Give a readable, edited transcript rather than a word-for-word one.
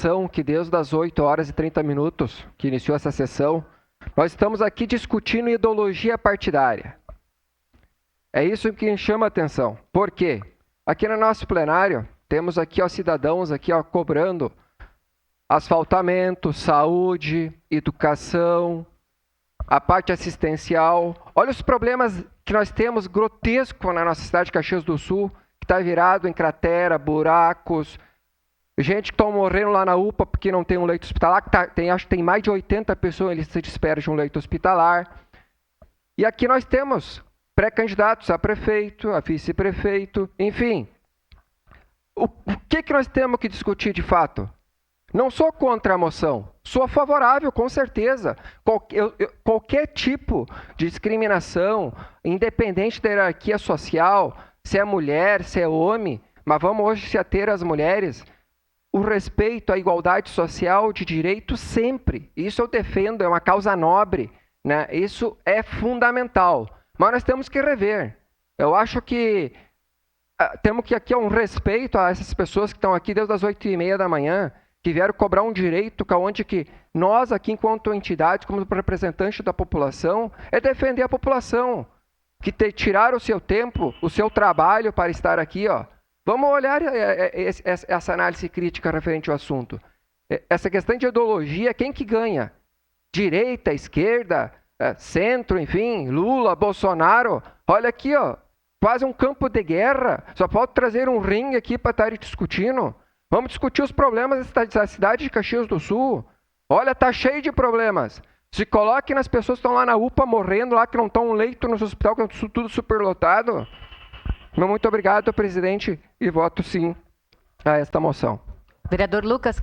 atenção que desde as 8h30 que iniciou essa sessão, nós estamos aqui discutindo ideologia partidária. É isso que chama a atenção. Por quê? Aqui no nosso plenário, temos aqui cidadãos aqui, cobrando asfaltamento, saúde, educação, a parte assistencial. Olha os problemas que nós temos grotesco na nossa cidade de Caxias do Sul, que está virado em cratera, buracos, gente que está morrendo lá na UPA porque não tem um leito hospitalar, acho que tem mais de 80 pessoas em lista de espera de um leito hospitalar. E aqui nós temos pré-candidatos a prefeito, a vice-prefeito, enfim. O que nós temos que discutir de fato? Não sou contra a moção, sou favorável, com certeza. Qualquer tipo de discriminação, independente da hierarquia social, se é mulher, se é homem, mas vamos hoje se ater às mulheres, o respeito à igualdade social de direito sempre. Isso eu defendo, é uma causa nobre, né? Isso é fundamental. Mas nós temos que rever. Eu acho que temos que aqui um respeito a essas pessoas que estão aqui desde as 8h30 da manhã, que vieram cobrar um direito onde que nós aqui, enquanto entidade, como representante da população, é defender a população, que tiraram o seu tempo, o seu trabalho para estar aqui. Vamos olhar essa análise crítica referente ao assunto. Essa questão de ideologia, quem que ganha? Direita, esquerda, centro, enfim, Lula, Bolsonaro. Olha aqui, quase um campo de guerra. Só falta trazer um ringue aqui para estar discutindo. Vamos discutir os problemas da cidade de Caxias do Sul. Olha, está cheio de problemas. Se coloque nas pessoas que estão lá na UPA morrendo, lá que não estão um leito nos hospitais, que é tudo superlotado. Muito obrigado, presidente, e voto sim a esta moção. Vereador Lucas.